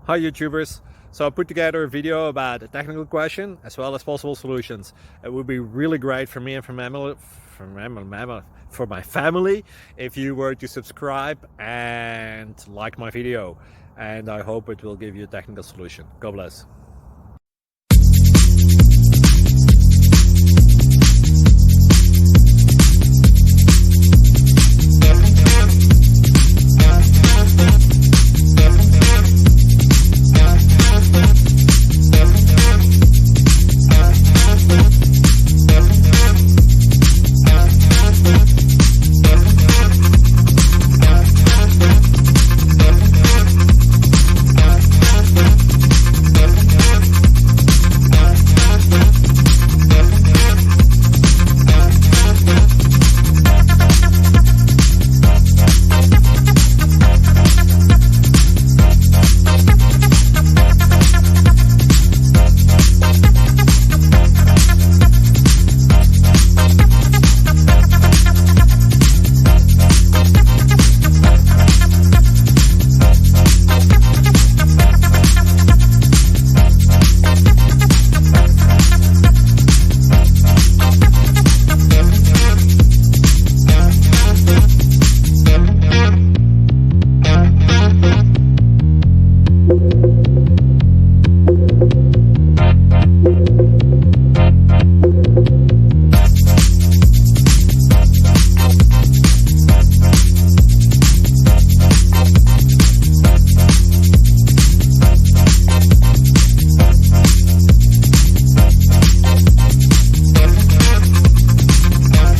Hi YouTubers. So I put together a video about a technical question as well as possible solutions. It would be really great for me and for my family if you were to subscribe and like my video, and I hope it will give you a technical solution. God bless.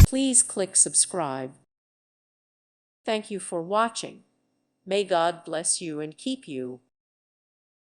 Please click subscribe. Thank you for watching. May God bless you and keep you.